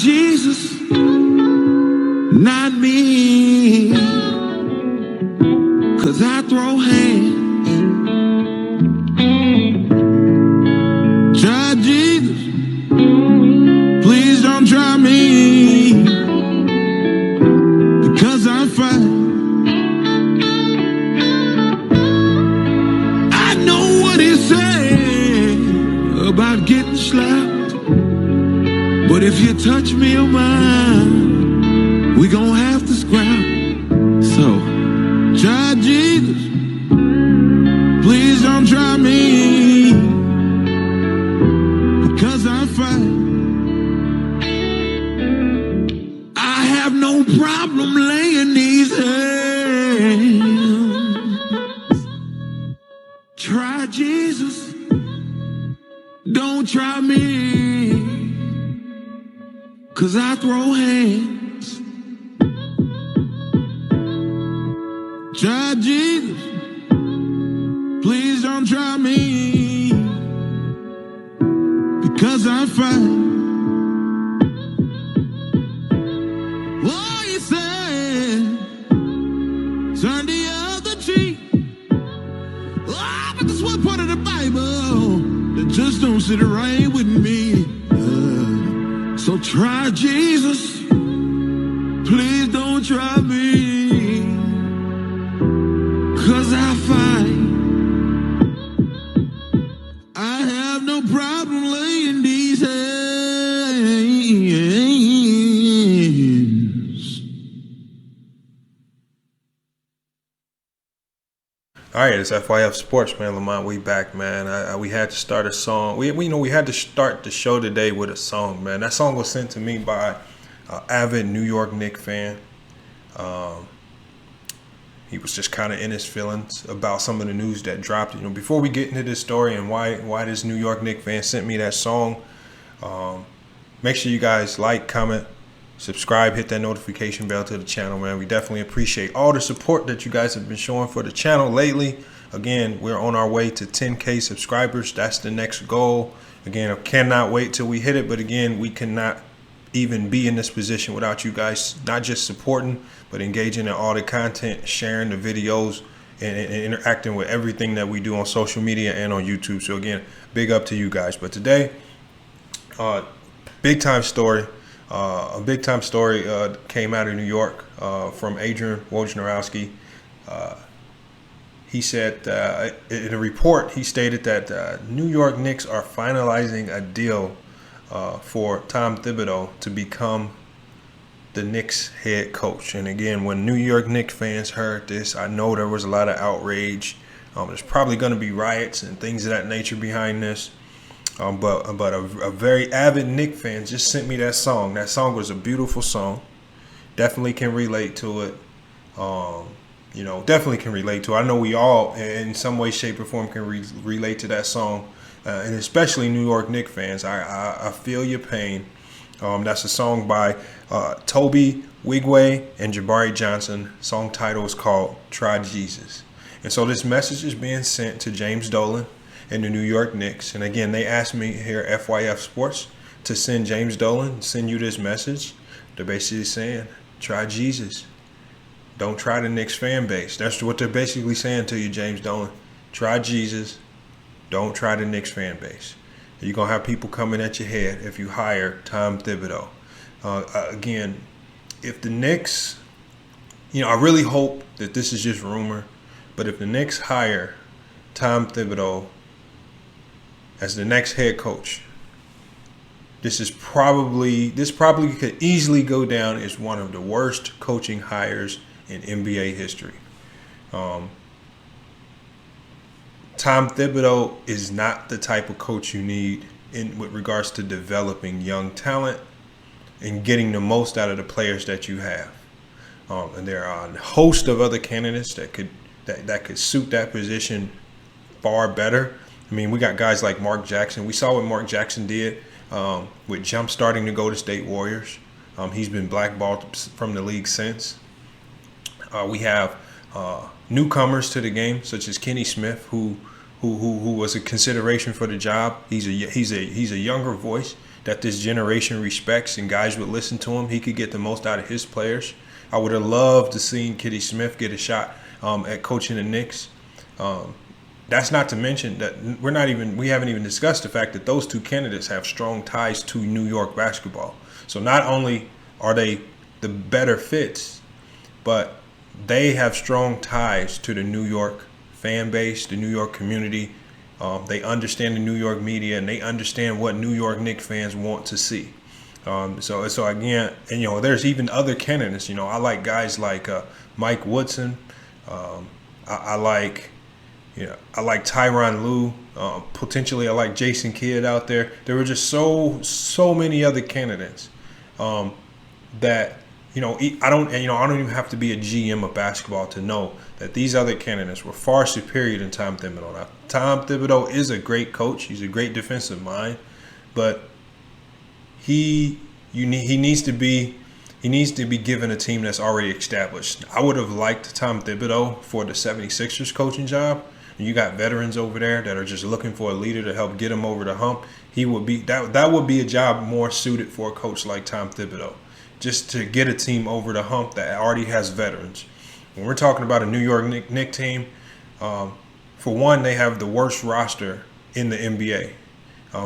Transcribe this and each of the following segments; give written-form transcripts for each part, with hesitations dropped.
Jesus, not me, 'cause I throw hands. Try Jesus, please don't try me, because I'm fine. I know what he said about getting slapped, but if you touch me or mine, we gon' have to scrap. So, try Jesus, please don't try me, because I'm fine. I have no problem laying these hands. Try Jesus, don't try me, 'cause I throw hands. Try Jesus, please don't try me, because I'm fine. Oh, he said, turn the other cheek. Oh, but this one part of the Bible that just don't sit right with me. So try Jesus, please don't try me, 'cause I find I have no problem laying these hands. All right, it's FYF Sports, man. Lamont, we back, man. We had to start a song. We had to start the show today with a song, man. That song was sent to me by an avid New York Knicks fan. He was just kind of in his feelings about some of the news that dropped. Before we get into this story and why this New York Knicks fan sent me that song, make sure you guys like, comment, subscribe, hit that notification bell to the channel, man. We definitely appreciate all the support that you guys have been showing for the channel lately. Again, we're on our way to 10K subscribers. That's the next goal. Again, I cannot wait till we hit it. But again, we cannot even be in this position without you guys not just supporting, but engaging in all the content, sharing the videos, and interacting with everything that we do on social media and on YouTube. So again, big up to you guys. But today, big time story. A big time story came out of New York from Adrian Wojnarowski. He said in a report, he stated that New York Knicks are finalizing a deal for Tom Thibodeau to become the Knicks head coach. And again, when New York Knicks fans heard this, I know there was a lot of outrage. There's probably going to be riots and things of that nature behind this. But a very avid Knicks fan just sent me that song. That song was a beautiful song. Definitely can relate to it. Definitely can relate to it. I know we all, in some way, shape, or form, can relate to that song. And especially New York Knicks fans. I feel your pain. That's a song by Toby Wigway and Jabari Johnson. Song title is called Try Jesus. And so this message is being sent to James Dolan and the New York Knicks. And again, they asked me here at FYF Sports to send James Dolan, send you this message. They're basically saying, try Jesus. Don't try the Knicks fan base. That's what they're basically saying to you, James Dolan. Try Jesus. Don't try the Knicks fan base. You're going to have people coming at your head if you hire Tom Thibodeau. Again, if the Knicks, I really hope that this is just rumor, but if the Knicks hire Tom Thibodeau as the next head coach, this probably could easily go down as one of the worst coaching hires in NBA history. Tom Thibodeau is not the type of coach you need with regards to developing young talent and getting the most out of the players that you have. And there are a host of other candidates that could suit that position far better. I mean, we got guys like Mark Jackson. We saw what Mark Jackson did with jump-starting the Golden State Warriors. He's been blackballed from the league since. We have newcomers to the game, such as Kenny Smith, who was a consideration for the job. He's a younger voice that this generation respects and guys would listen to him. He could get the most out of his players. I would have loved to see Kitty Smith get a shot at coaching the Knicks. That's not to mention that we haven't even discussed the fact that those two candidates have strong ties to New York basketball. So not only are they the better fits, but they have strong ties to the New York fan base, the New York community. They understand the New York media, and they understand what New York Knicks fans want to see. So again, and there's even other candidates. I like guys like Mike Woodson. I like Tyronn Lue. Potentially, I like Jason Kidd out there. There were just so many other candidates that I don't even have to be a GM of basketball to know that these other candidates were far superior than Tom Thibodeau. Now, Tom Thibodeau is a great coach. He's a great defensive mind, but he needs to be given a team that's already established. I would have liked Tom Thibodeau for the 76ers coaching job. You got veterans over there that are just looking for a leader to help get them over the hump. That would be a job more suited for a coach like Tom Thibodeau, just to get a team over the hump that already has veterans. When we're talking about a New York Knicks team, for one, they have the worst roster in the NBA.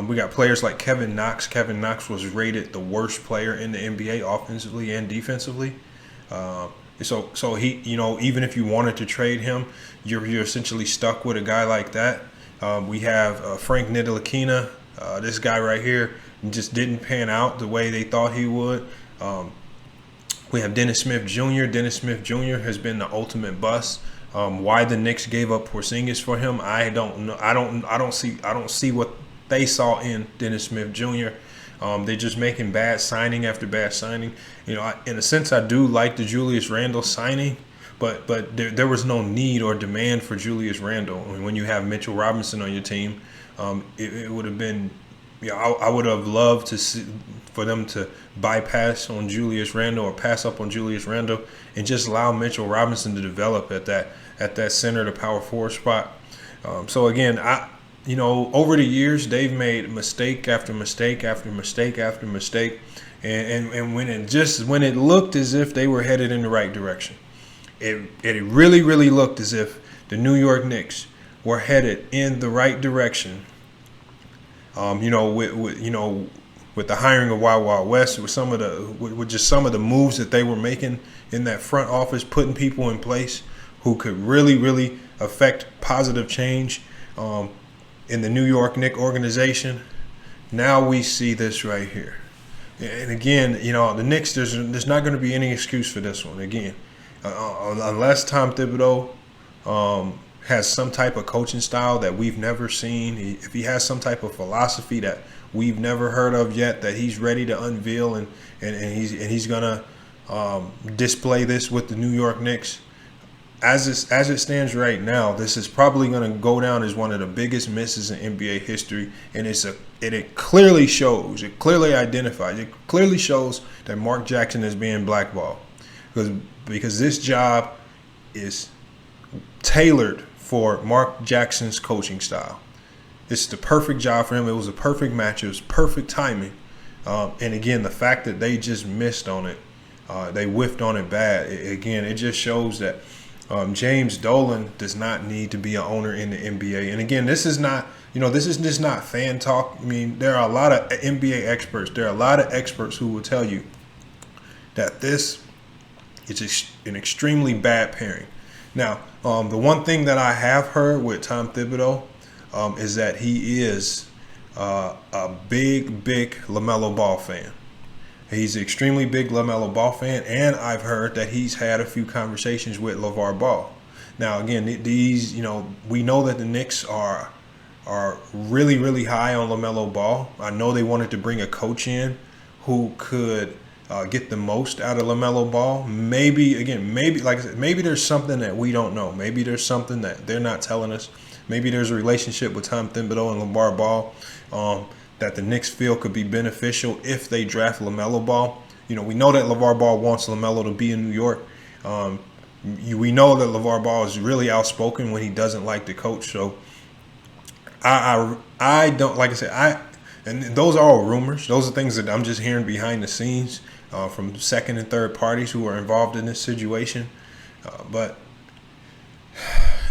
We got players like Kevin Knox. Kevin Knox was rated the worst player in the NBA offensively and defensively. So he, even if you wanted to trade him, you're essentially stuck with a guy like that. We have Frank Ntilikina. This guy right here just didn't pan out the way they thought he would. We have Dennis Smith Jr. Dennis Smith Jr. has been the ultimate bust. Why the Knicks gave up Porzingis for him, I don't know. I don't see what they saw in Dennis Smith Jr. They're just making bad signing after bad signing. In a sense, I do like the Julius Randle signing, but there was no need or demand for Julius Randle. I mean, when you have Mitchell Robinson on your team, it would have been. I would have loved to see for them to bypass on Julius Randle or pass up on Julius Randle and just allow Mitchell Robinson to develop at that center, the power forward spot. So again, over the years they've made mistake after mistake after mistake after mistake, and when it looked as if they were headed in the right direction, it really looked as if the New York Knicks were headed in the right direction. With the hiring of Wild Wild West, with some of the moves that they were making in that front office, putting people in place who could really affect positive change in the New York Knicks organization. Now we see this right here, and again, the Knicks. There's not going to be any excuse for this one again, unless Tom Thibodeau has some type of coaching style that we've never seen. If he has some type of philosophy that we've never heard of yet, that he's ready to unveil and he's gonna display this with the New York Knicks. As it stands right now, this is probably going to go down as one of the biggest misses in NBA history, and it clearly shows, it clearly identifies, it clearly shows that Mark Jackson is being blackballed, because this job is tailored for Mark Jackson's coaching style. It's the perfect job for him. It was a perfect match. It was perfect timing. And again, the fact that they just missed on it, they whiffed on it bad. It just shows that James Dolan does not need to be an owner in the NBA. And again, this is just not fan talk. I mean, there are a lot of NBA experts. There are a lot of experts who will tell you that this is an extremely bad pairing. Now, the one thing that I have heard with Tom Thibodeau is that he is a big LaMelo Ball fan. He's an extremely big LaMelo Ball fan, and I've heard that he's had a few conversations with LeVar Ball. Now, again, these, we know that the Knicks are really high on LaMelo Ball. I know they wanted to bring a coach in who could get the most out of LaMelo Ball. Maybe, like I said, maybe there's something that we don't know. Maybe there's something that they're not telling us. Maybe there's a relationship with Tom Thibodeau and LeVar Ball that the Knicks feel could be beneficial if they draft LaMelo Ball. We know that LeVar Ball wants LaMelo to be in New York. We know that LeVar Ball is really outspoken when he doesn't like the coach. So I don't, like I said, and those are all rumors. Those are things that I'm just hearing behind the scenes from second and third parties who are involved in this situation. But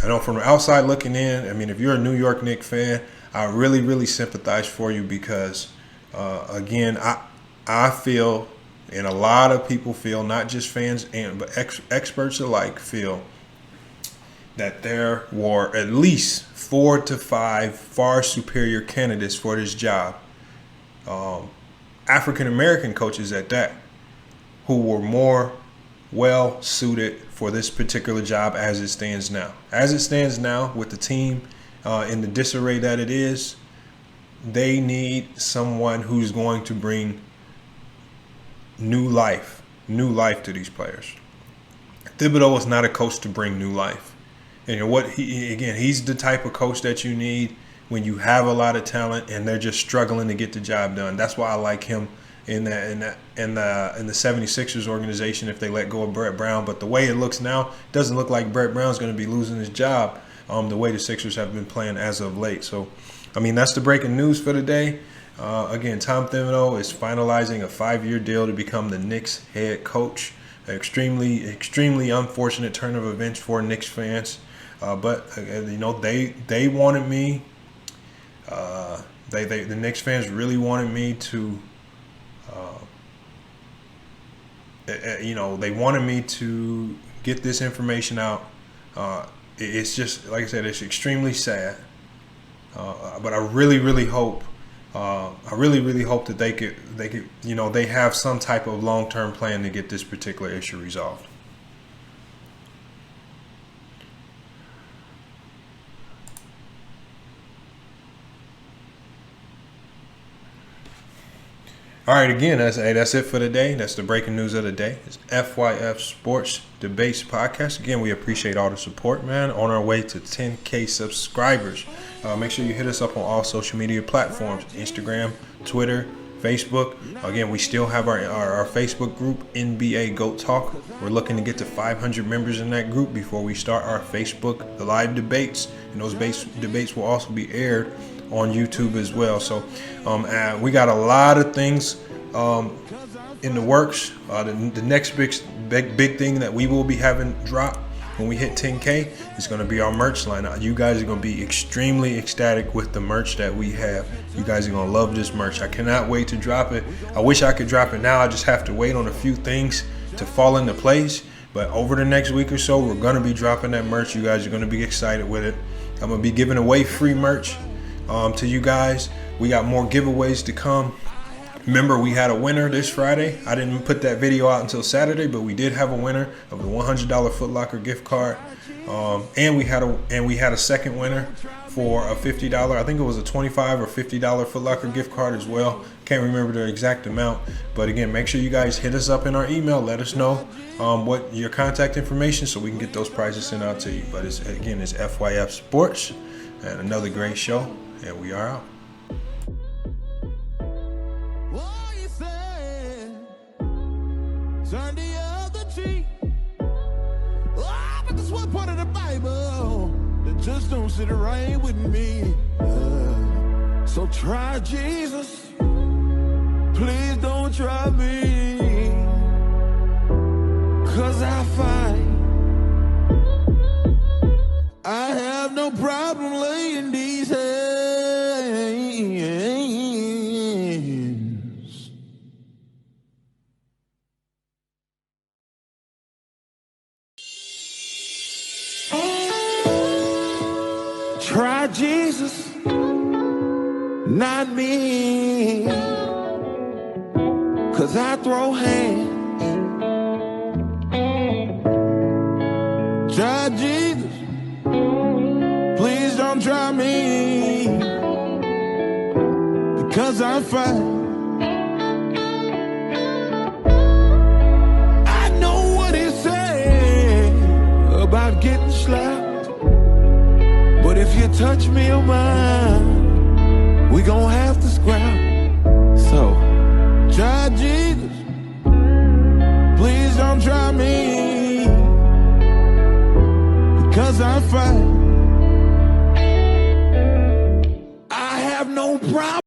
I know from the outside looking in, I mean, if you're a New York Knicks fan, I really, really sympathize for you because, again, I feel, and a lot of people feel, not just fans but experts alike feel, that there were at least 4 to 5 far superior candidates for this job, African American coaches at that, who were more well suited for this particular job as it stands now. As it stands now, with the team in the disarray that it is, they need someone who's going to bring new life to these players. Thibodeau is not a coach to bring new life. And he's the type of coach that you need when you have a lot of talent and they're just struggling to get the job done. That's why I like him in the 76ers organization if they let go of Brett Brown. But the way it looks now, it doesn't look like Brett Brown's going to be losing his job the way the Sixers have been playing as of late. So, I mean, that's the breaking news for the day. Again, Tom Thibodeau is finalizing a 5-year deal to become the Knicks head coach. Extremely, extremely unfortunate turn of events for Knicks fans. But they wanted me. The Knicks fans really wanted me to. They wanted me to get this information out. It's just, like I said, it's extremely sad. But I really, really hope. That they could, they have some type of long-term plan to get this particular issue resolved. All right, again, that's it for the day. That's the breaking news of the day. It's FYF Sports Debates Podcast. Again, we appreciate all the support, man. On our way to 10K subscribers. Make sure you hit us up on all social media platforms, Instagram, Twitter, Facebook. Again, we still have our Facebook group, NBA GOAT Talk. We're looking to get to 500 members in that group before we start our Facebook live debates. And those debates will also be aired on YouTube as well. So we got a lot of things in the works. The next big thing that we will be having drop when we hit 10K is going to be our merch line. You guys are going to be extremely ecstatic with the merch that we have. You guys are going to love this merch. I cannot wait to drop it. I wish I could drop it now. I just have to wait on a few things to fall into place. But over the next week or so, we're going to be dropping that merch. You guys are going to be excited with it. I'm going to be giving away free merch to you guys. We got more giveaways to come. Remember, we had a winner this Friday. I didn't put that video out until Saturday, but we did have a winner of the $100 Foot Locker gift card, and we had a second winner for a $50. I think it was a $25 or $50 Foot Locker gift card as well. Can't remember the exact amount, but again, make sure you guys hit us up in our email. Let us know what your contact information so we can get those prizes sent out to you. But it's FYF Sports, and another great show, and we are out. Turn the other cheek. Oh, but this one part of the Bible that just don't sit right with me. So try Jesus. Please don't try me. 'Cause I find I have no problem laying these hands. Try Jesus, not me, 'cause I throw hands. Try Jesus, please don't try me, because I'm fine. I know what he said about getting slapped. But if you touch me or mine, we gon' have to scrap. So, try Jesus, please don't try me, because I'm fine.